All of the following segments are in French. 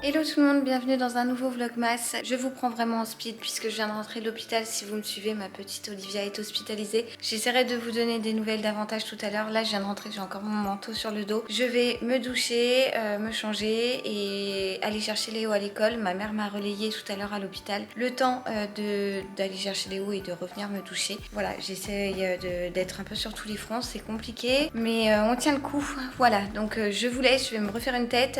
Hello tout le monde, bienvenue dans un nouveau vlogmas. Je vous prends vraiment en speed puisque je viens de rentrer de l'hôpital. Si vous me suivez, ma petite Olivia est hospitalisée. J'essaierai de vous donner des nouvelles davantage tout à l'heure. Là je viens de rentrer, j'ai encore mon manteau sur le dos. Je vais me doucher, me changer et aller chercher Léo à l'école. Ma mère m'a relayée tout à l'heure à l'hôpital. Le temps d'aller chercher Léo et de revenir me doucher. Voilà, j'essaye d'être un peu sur tous les fronts, c'est compliqué. Mais on tient le coup, voilà. Donc je vous laisse, je vais me refaire une tête,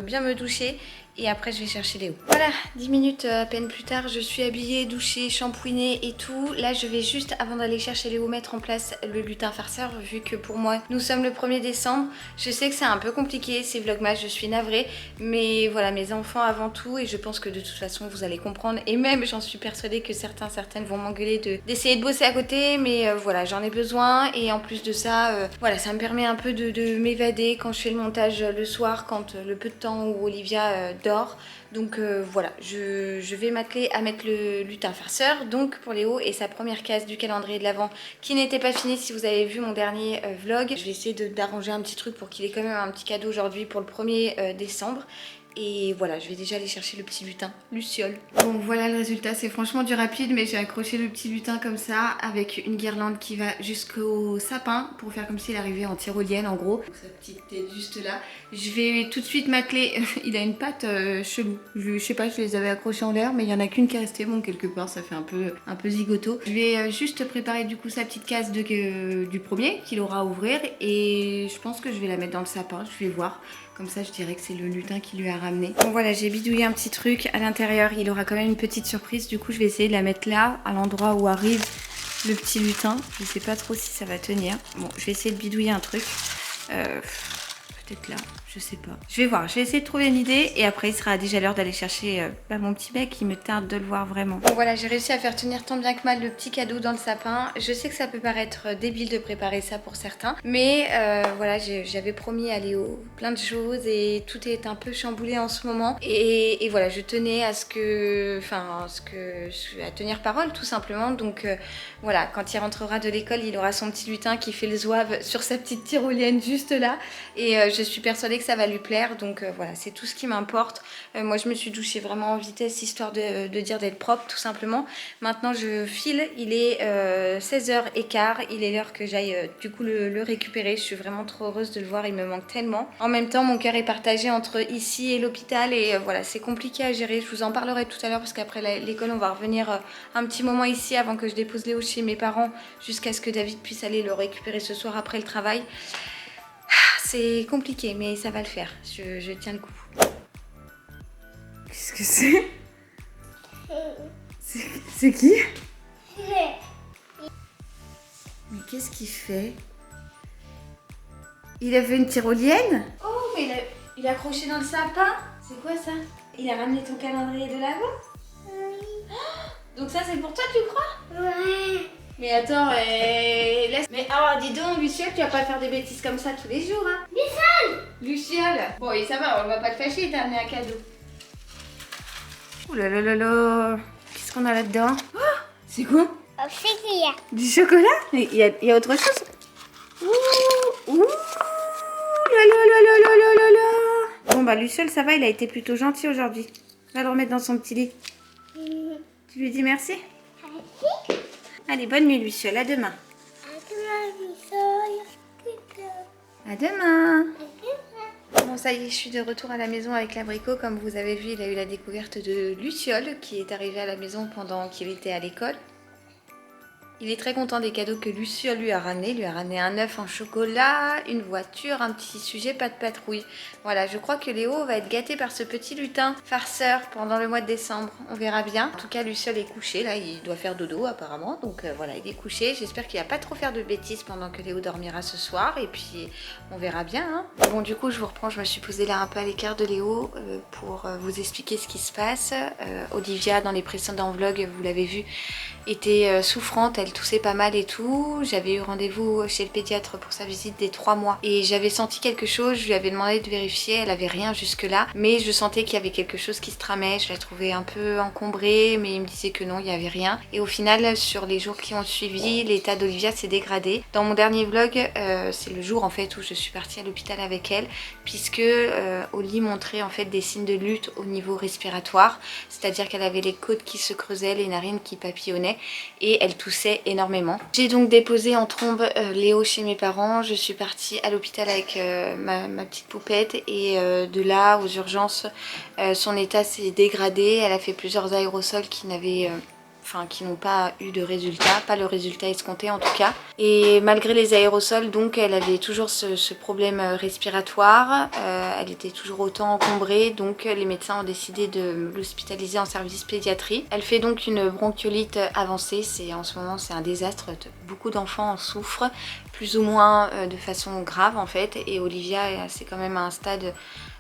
bien me doucher. Et après je vais chercher Léo. Voilà, 10 minutes à peine plus tard, je suis habillée, douchée, shampouinée et tout. Là je vais juste, avant d'aller chercher Léo, mettre en place le lutin farceur. Vu que pour moi, nous sommes le 1er décembre. Je sais que c'est un peu compliqué ces vlogmas, je suis navrée. Mais voilà, mes enfants avant tout. Et je pense que de toute façon vous allez comprendre. Et même j'en suis persuadée que certaines vont m'engueuler d'essayer de bosser à côté. Mais voilà, j'en ai besoin. Et en plus de ça, voilà, ça me permet un peu de m'évader quand je fais le montage le soir. Quand le peu de temps où Olivia dort. Donc voilà, je vais m'atteler à mettre le lutin farceur donc pour Léo et sa première case du calendrier de l'Avent qui n'était pas finie si vous avez vu mon dernier vlog. Je vais essayer d'arranger un petit truc pour qu'il ait quand même un petit cadeau aujourd'hui pour le 1er décembre. Et voilà, je vais déjà aller chercher le petit lutin, Luciole. Bon voilà le résultat, c'est franchement du rapide, mais j'ai accroché le petit lutin comme ça, avec une guirlande qui va jusqu'au sapin, pour faire comme s'il arrivait en tyrolienne en gros. Donc, sa petite tête juste là. Je vais tout de suite m'atteler, il a une patte chelou. Je sais pas, je les avais accrochés en l'air, mais il y en a qu'une qui est restée, bon quelque part ça fait un peu zigoto. Je vais juste préparer du coup sa petite case du 1er qu'il aura à ouvrir, et je pense que je vais la mettre dans le sapin, je vais voir. Comme ça, je dirais que c'est le lutin qui lui a ramené. Bon voilà, j'ai bidouillé un petit truc. À l'intérieur, il aura quand même une petite surprise. Du coup, je vais essayer de la mettre là, à l'endroit où arrive le petit lutin. Je sais pas trop si ça va tenir. Bon, je vais essayer de bidouiller un truc. Peut-être là, je sais pas. Je vais voir, je vais essayer de trouver une idée. Et après, il sera déjà l'heure d'aller chercher mon petit bec. Il me tarde de le voir vraiment. Bon voilà, j'ai réussi à faire tenir tant bien que mal le petit cadeau dans le sapin. Je sais que ça peut paraître débile de préparer ça pour certains. Mais voilà, j'avais promis à Léo plein de choses. Et tout est un peu chamboulé en ce moment. Et voilà, je tenais à à tenir parole tout simplement. Donc voilà, quand il rentrera de l'école, il aura son petit lutin qui fait le zouave sur sa petite tyrolienne juste là. Et je suis persuadée que ça va lui plaire. Donc voilà, c'est tout ce qui m'importe. Moi, je me suis douchée vraiment en vitesse, histoire de dire d'être propre tout simplement. Maintenant, je file. Il est 16h15. Il est l'heure que j'aille du coup le récupérer. Je suis vraiment trop heureuse de le voir. Il me manque tellement. En même temps, mon cœur est partagé entre ici et l'hôpital. Et voilà, c'est compliqué à gérer. Je vous en parlerai tout à l'heure parce qu'après l'école, on va revenir un petit moment ici avant que je dépose Léo chez mes parents jusqu'à ce que David puisse aller le récupérer ce soir après le travail. C'est compliqué, mais ça va le faire. Je tiens le coup. Qu'est-ce que c'est? C'est qui? Mais qu'est-ce qu'il fait? Il a fait une tyrolienne? Oh, mais il a accroché dans le sapin. C'est quoi ça? Il a ramené ton calendrier de l'Avent? Oui. Oh, donc ça, c'est pour toi, tu crois? Ouais. Mais attends, laisse... Mais oh, dis donc, Luciole, tu vas pas faire des bêtises comme ça tous les jours, hein? Luciole! Bon, et ça va, on va pas te fâcher, t'as amené un cadeau. Oh là là là là! Qu'est-ce qu'on a là-dedans? Oh, c'est quoi? Du chocolat? Il y a autre chose? Ouh! Ouh! Là là là là là là là là! Bon bah, Luciole, ça va, il a été plutôt gentil aujourd'hui. Va le remettre dans son petit lit. Tu lui dis merci? Merci. Allez, bonne nuit, Luciole. À demain. À demain, Luciole. À demain. Bon, ça y est, je suis de retour à la maison avec l'abricot. Comme vous avez vu, il a eu la découverte de Luciole qui est arrivé à la maison pendant qu'il était à l'école. Il est très content des cadeaux que Luciole lui a ramené. Il lui a ramené un œuf en chocolat, une voiture, un petit sujet, pas de patrouille. Voilà, je crois que Léo va être gâté par ce petit lutin farceur pendant le mois de décembre. On verra bien. En tout cas, Luciole est couché. Là, il doit faire dodo apparemment. Donc voilà, il est couché. J'espère qu'il va pas trop faire de bêtises pendant que Léo dormira ce soir. Et puis, on verra bien. Hein. Bon, du coup, je vous reprends. Je me suis posée là un peu à l'écart de Léo pour vous expliquer ce qui se passe. Olivia, dans les précédents vlogs, vous l'avez vu, était souffrante, elle toussait pas mal et tout. J'avais eu rendez-vous chez le pédiatre pour sa visite des 3 mois et j'avais senti quelque chose, je lui avais demandé de vérifier, elle avait rien jusque là, mais je sentais qu'il y avait quelque chose qui se tramait, je la trouvais un peu encombrée, mais il me disait que non, il n'y avait rien. Et au final, sur les jours qui ont suivi, l'état d'Olivia s'est dégradé. Dans mon dernier vlog, c'est le jour en fait où je suis partie à l'hôpital avec elle, puisque Oli montrait en fait des signes de lutte au niveau respiratoire, c'est-à-dire qu'elle avait les côtes qui se creusaient, les narines qui papillonnaient et elle toussait énormément. J'ai donc déposé en trombe Léo chez mes parents, je suis partie à l'hôpital avec ma petite poupette et de là aux urgences son état s'est dégradé, elle a fait plusieurs aérosols qui n'avaient qui n'ont pas eu de résultat, pas le résultat escompté en tout cas. Et malgré les aérosols, donc elle avait toujours ce problème respiratoire, elle était toujours autant encombrée, donc les médecins ont décidé de l'hospitaliser en service pédiatrie. Elle fait donc une bronchiolite avancée, en ce moment c'est un désastre, beaucoup d'enfants en souffrent, plus ou moins de façon grave en fait, et Olivia c'est quand même à un stade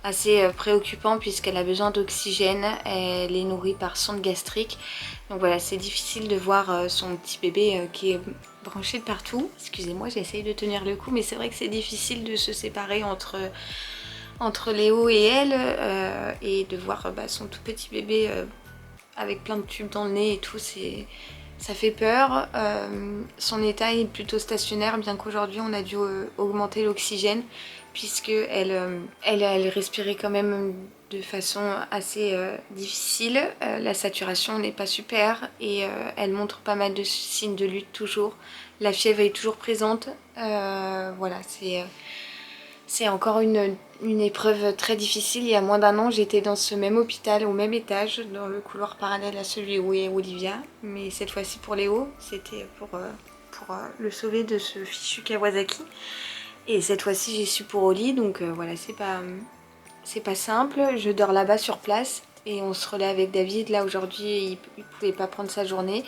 assez préoccupant puisqu'elle a besoin d'oxygène, elle est nourrie par sonde gastrique. Donc voilà, c'est difficile de voir son petit bébé qui est branché de partout. Excusez-moi, j'essaye de tenir le coup, mais c'est vrai que c'est difficile de se séparer entre Léo et elle et de voir son tout petit bébé avec plein de tubes dans le nez et tout, ça fait peur. Son état est plutôt stationnaire, bien qu'aujourd'hui on a dû augmenter l'oxygène puisqu'elle elle respirait quand même de façon assez difficile. La saturation n'est pas super et elle montre pas mal de signes de lutte toujours. La fièvre est toujours présente. Voilà, c'est encore une épreuve très difficile. Il y a moins d'un an, j'étais dans ce même hôpital, au même étage, dans le couloir parallèle à celui où est Olivia. Mais cette fois-ci pour Léo, c'était pour le sauver de ce fichu Kawasaki. Et cette fois-ci, j'ai su pour Oli, donc voilà, c'est pas simple. Je dors là-bas sur place et on se relaie avec David. Là, aujourd'hui, il pouvait pas prendre sa journée.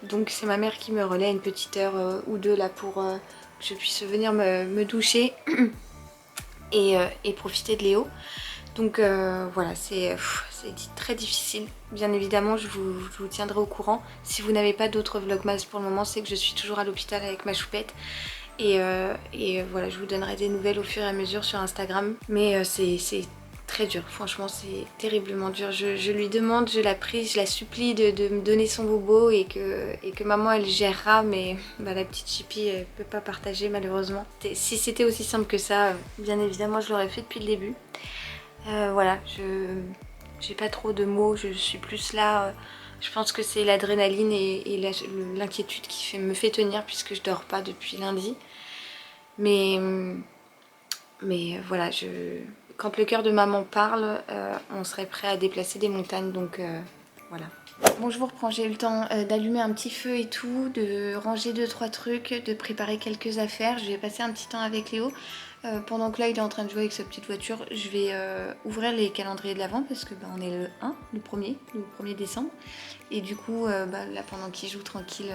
Donc c'est ma mère qui me relaie une petite heure ou deux là pour que je puisse venir me doucher et profiter de Léo. Donc voilà, c'est très difficile. Bien évidemment, je vous tiendrai au courant. Si vous n'avez pas d'autres vlogmas pour le moment, c'est que je suis toujours à l'hôpital avec ma choupette. Et voilà, je vous donnerai des nouvelles au fur et à mesure sur Instagram. Mais c'est très dur, franchement c'est terriblement dur. Je lui demande, je la prie, je la supplie de me donner son bobo et que maman elle gérera, mais la petite Chippy elle peut pas partager malheureusement. Si c'était aussi simple que ça, bien évidemment je l'aurais fait depuis le début. Voilà, j'ai pas trop de mots, je suis plus là, je pense que c'est l'adrénaline et l'inquiétude qui me fait tenir puisque je dors pas depuis lundi. Mais voilà, quand le cœur de maman parle, on serait prêt à déplacer des montagnes, donc voilà. Bon, je vous reprends, j'ai eu le temps d'allumer un petit feu et tout, de ranger 2-3 trucs, de préparer quelques affaires. Je vais passer un petit temps avec Léo. Pendant que là il est en train de jouer avec sa petite voiture, je vais ouvrir les calendriers de l'Avent parce que on est le 1, le 1er décembre. Et du coup, là pendant qu'il joue tranquille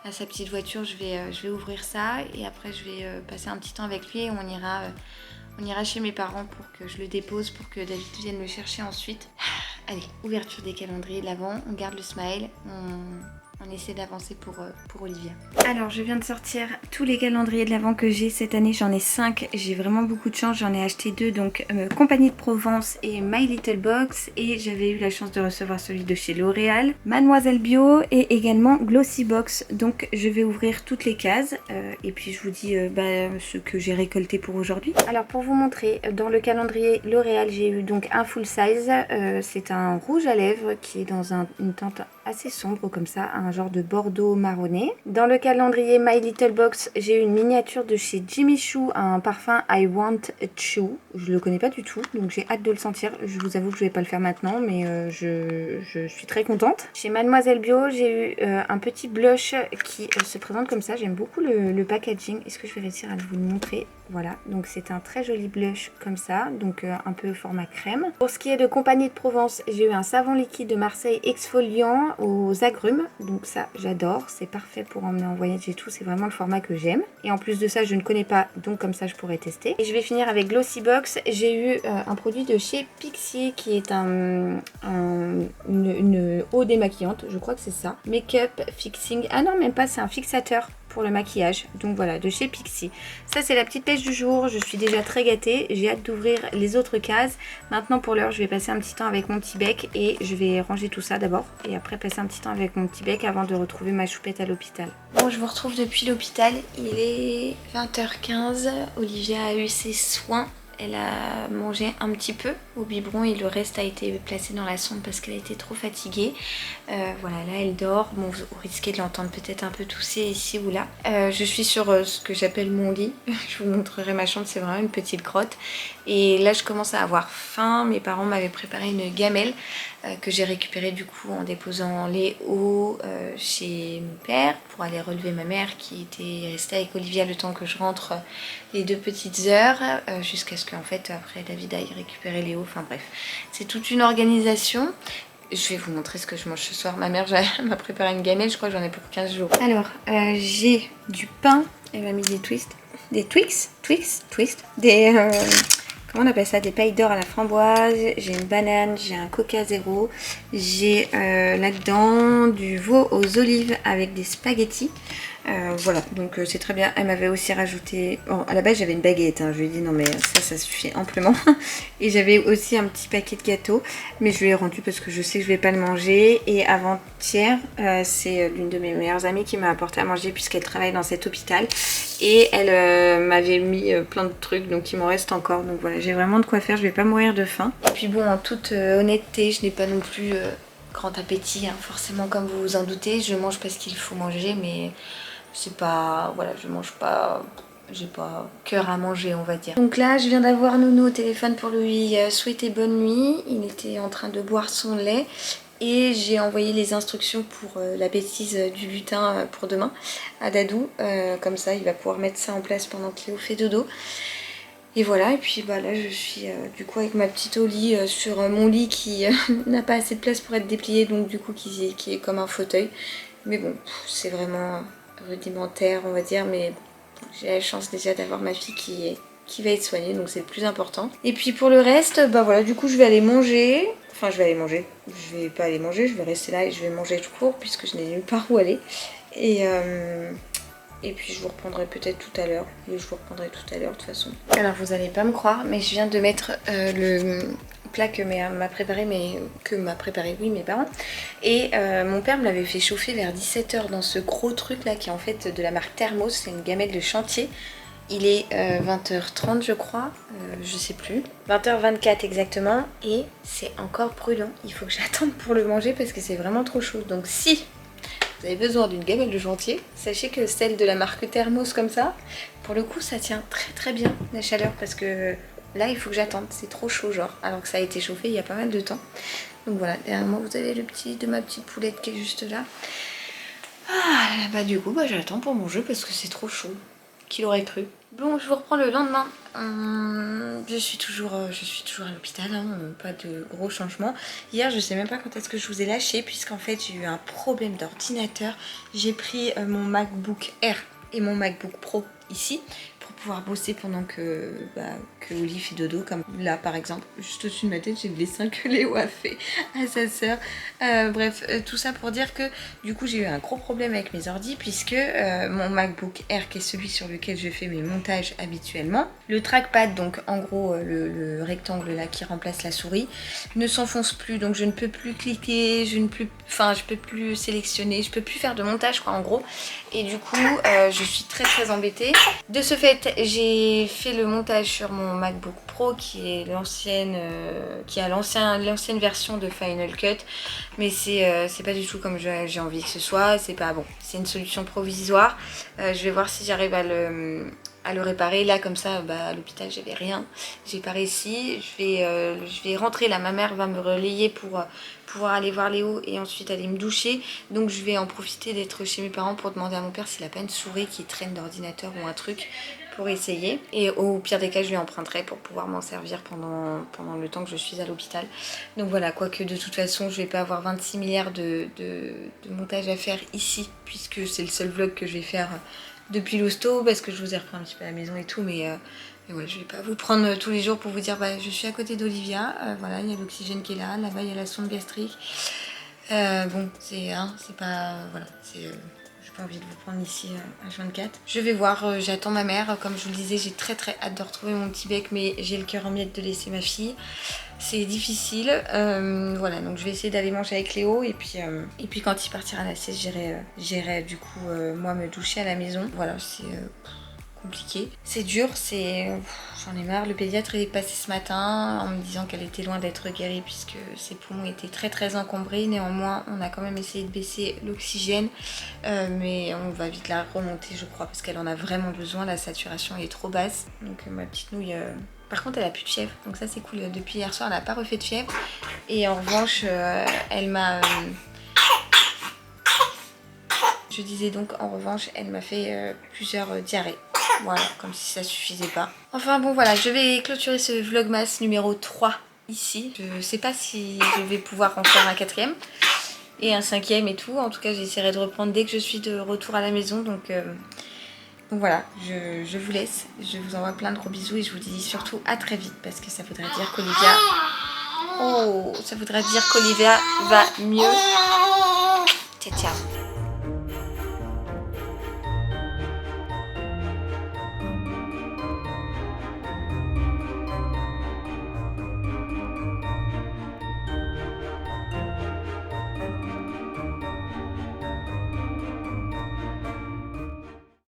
à sa petite voiture, je vais ouvrir ça et après je vais passer un petit temps avec lui et on ira chez mes parents pour que je le dépose, pour que David vienne le chercher ensuite. Allez, ouverture des calendriers de l'Avent, on garde le smile, on essaie d'avancer pour Olivia. Alors je viens de sortir tous les calendriers de l'Avent que j'ai cette année, j'en ai 5, j'ai vraiment beaucoup de chance, j'en ai acheté 2, donc Compagnie de Provence et My Little Box, et j'avais eu la chance de recevoir celui de chez L'Oréal, Mademoiselle Bio et également Glossy Box, donc je vais ouvrir toutes les cases et puis je vous dis ce que j'ai récolté pour aujourd'hui. Alors pour vous montrer, dans le calendrier L'Oréal j'ai eu donc un full size, c'est un rouge à lèvres qui est dans une teinte assez sombre comme ça, un genre de bordeaux marronné. Dans le calendrier My Little Box, j'ai eu une miniature de chez Jimmy Choo, un parfum I Want a Choo. Je le connais pas du tout, donc j'ai hâte de le sentir. Je vous avoue que je vais pas le faire maintenant, mais je suis très contente. Chez Mademoiselle Bio, j'ai eu un petit blush qui se présente comme ça. J'aime beaucoup le packaging. Est-ce que je vais réussir à vous le montrer? Voilà, donc c'est un très joli blush comme ça, donc un peu format crème. Pour ce qui est de Compagnie de Provence, j'ai eu un savon liquide de Marseille exfoliant aux agrumes, donc donc ça j'adore, c'est parfait pour emmener en voyage et tout, c'est vraiment le format que j'aime. Et en plus de ça je ne connais pas, donc comme ça je pourrais tester. Et je vais finir avec Glossybox. J'ai eu un produit de chez Pixi qui est une eau démaquillante, je crois que c'est ça. Make-up fixing, ah non même pas, c'est un fixateur pour le maquillage, donc voilà, de chez Pixi. Ça c'est la petite pêche du jour, je suis déjà très gâtée, j'ai hâte d'ouvrir les autres cases. Maintenant pour l'heure je vais passer un petit temps avec mon petit bec et je vais ranger tout ça d'abord et après passer un petit temps avec mon petit bec avant de retrouver ma choupette à l'hôpital. Bon, je vous retrouve depuis l'hôpital, il est 20h15, Olivia a eu ses soins. Elle a mangé un petit peu au biberon et le reste a été placé dans la sonde parce qu'elle a été trop fatiguée. Voilà, là elle dort. Bon, vous risquez de l'entendre peut-être un peu tousser ici ou là. Je suis sur ce que j'appelle mon lit. Je vous montrerai ma chambre, c'est vraiment une petite grotte. Et là je commence à avoir faim. Mes parents m'avaient préparé une gamelle que j'ai récupérée du coup en déposant les hauts chez mon père pour aller relever ma mère qui était restée avec Olivia le temps que je rentre les 2 petites heures jusqu'à ce qu'en fait après David aille récupérer les hauts. Enfin bref, c'est toute une organisation. Je vais vous montrer ce que je mange ce soir. Ma mère m'a préparé une gamelle, je crois que j'en ai pour 15 jours. Alors, j'ai du pain, elle m'a mis des Twix, comment on appelle ça, des pailles d'or à la framboise, j'ai une banane, j'ai un coca zéro, j'ai là-dedans du veau aux olives avec des spaghettis. Voilà, donc c'est très bien. Elle m'avait aussi rajouté, bon, à la base j'avais une baguette, hein. Je lui ai dit non mais ça suffit amplement. Et j'avais aussi un petit paquet de gâteaux, mais je lui ai rendu parce que je sais que je vais pas le manger. Et avant-hier, c'est l'une de mes meilleures amies qui m'a apporté à manger puisqu'elle travaille dans cet hôpital. Et elle m'avait mis plein de trucs, donc il m'en reste encore. Donc voilà, j'ai vraiment de quoi faire, je vais pas mourir de faim. Et puis bon, en toute honnêteté, je n'ai pas non plus grand appétit, hein. Forcément comme vous vous en doutez, je mange parce qu'il faut manger, mais c'est pas, voilà, je mange pas, j'ai pas cœur à manger on va dire. Donc là je viens d'avoir Nounou au téléphone pour lui souhaiter bonne nuit. Il était en train de boire son lait et j'ai envoyé les instructions pour la bêtise du lutin pour demain à Dadou. Comme ça il va pouvoir mettre ça en place pendant que Léo fait dodo. Et voilà, et puis bah là je suis du coup avec ma petite au lit sur mon lit qui n'a pas assez de place pour être déplié, donc du coup qui est comme un fauteuil. Mais bon, c'est vraiment rudimentaire on va dire, mais j'ai la chance déjà d'avoir ma fille qui va être soignée, donc c'est le plus important. Et puis pour le reste, bah voilà, du coup je vais aller manger. Enfin je vais aller manger, je vais pas aller manger, je vais rester là et je vais manger tout court puisque je n'ai nulle part où aller. Et puis je vous reprendrai peut-être tout à l'heure. Oui, je vous reprendrai tout à l'heure de toute façon. Alors vous allez pas me croire, mais je viens de mettre le plat que m'a préparé, oui, mes parents. Et mon père me l'avait fait chauffer vers 17 h dans ce gros truc là qui est en fait de la marque Thermos. C'est une gamelle de chantier. Il est 20h30 je crois, je sais plus. 20h24 exactement. Et c'est encore brûlant. Il faut que j'attende pour le manger parce que c'est vraiment trop chaud. Donc si vous avez besoin d'une gamelle de chantier, sachez que celle de la marque Thermos comme ça, pour le coup ça tient très très bien la chaleur parce que là il faut que j'attende, c'est trop chaud genre, alors que ça a été chauffé il y a pas mal de temps. Donc voilà, derrière moi vous avez le petit de ma petite poulette qui est juste là. Ah bah du coup bah j'attends pour manger parce que c'est trop chaud. Qui l'aurait cru? Bon, je vous reprends le lendemain. Je suis toujours à l'hôpital, hein, pas de gros changements. Hier, je sais même pas quand est-ce que je vous ai lâché, puisqu'en fait, j'ai eu un problème d'ordinateur. J'ai pris mon MacBook Air et mon MacBook Pro ici pour pouvoir bosser pendant que Oli fait dodo, comme là par exemple, juste au-dessus de ma tête, j'ai le dessin que Léo a fait à sa sœur. Bref, tout ça pour dire que du coup j'ai eu un gros problème avec mes ordis puisque mon MacBook Air, qui est celui sur lequel je fais mes montages habituellement, le trackpad, donc en gros le rectangle là qui remplace la souris, ne s'enfonce plus, donc je ne peux plus cliquer, je peux plus sélectionner, je peux plus faire de montage quoi en gros. Et du coup je suis très très embêtée. De ce fait j'ai fait le montage sur mon MacBook Pro qui est l'ancienne version de Final Cut, mais c'est pas du tout comme j'ai envie que ce soit. C'est pas bon, c'est une solution provisoire. Je vais voir si j'arrive à le réparer. Là comme ça à l'hôpital j'avais rien, j'ai pas réussi. Je vais rentrer là, ma mère va me relayer pour pouvoir aller voir Léo et ensuite aller me doucher. Donc je vais en profiter d'être chez mes parents pour demander à mon père s'il a pas une souris qui traîne d'ordinateur ou un truc pour essayer. Et au pire des cas, je lui emprunterai pour pouvoir m'en servir pendant le temps que je suis à l'hôpital. Donc voilà, quoique de toute façon, je vais pas avoir 26 milliards de montage à faire ici, puisque c'est le seul vlog que je vais faire depuis l'hosto, parce que je vous ai repris un petit peu à la maison et tout, mais ouais, je vais pas vous prendre tous les jours pour vous dire bah, je suis à côté d'Olivia, voilà, il y a l'oxygène qui est là-bas il y a la sonde gastrique. Bon, c'est pas... voilà, j'ai pas envie de vous prendre ici H24. Je vais voir, j'attends ma mère. Comme je vous le disais, j'ai très hâte de retrouver mon petit bec, mais j'ai le cœur en miettes de laisser ma fille. C'est difficile. Voilà, donc je vais essayer d'aller manger avec Léo. Et puis quand il partira à la sieste, j'irai du coup moi me doucher à la maison. Voilà, c'est... compliqué. C'est dur, j'en ai marre. Le pédiatre est passé ce matin en me disant qu'elle était loin d'être guérie puisque ses poumons étaient très encombrés. Néanmoins, on a quand même essayé de baisser l'oxygène, mais on va vite la remonter, je crois, parce qu'elle en a vraiment besoin. La saturation est trop basse. Donc ma petite nouille... Par contre, elle a plus de fièvre, donc ça c'est cool. Depuis hier soir, elle n'a pas refait de fièvre. Et en revanche, elle m'a... Je disais donc, en revanche, elle m'a fait plusieurs diarrhées. Voilà, comme si ça suffisait pas. Enfin bon voilà, je vais clôturer ce vlogmas numéro 3 ici. Je sais pas si je vais pouvoir en faire un 4e et un 5e et tout. En tout cas, j'essaierai de reprendre dès que je suis de retour à la maison. Donc voilà, je vous laisse. Je vous envoie plein de gros bisous et je vous dis surtout à très vite parce que ça voudrait dire qu'Olivia... Oh, ça voudrait dire qu'Olivia va mieux. Ciao, ciao.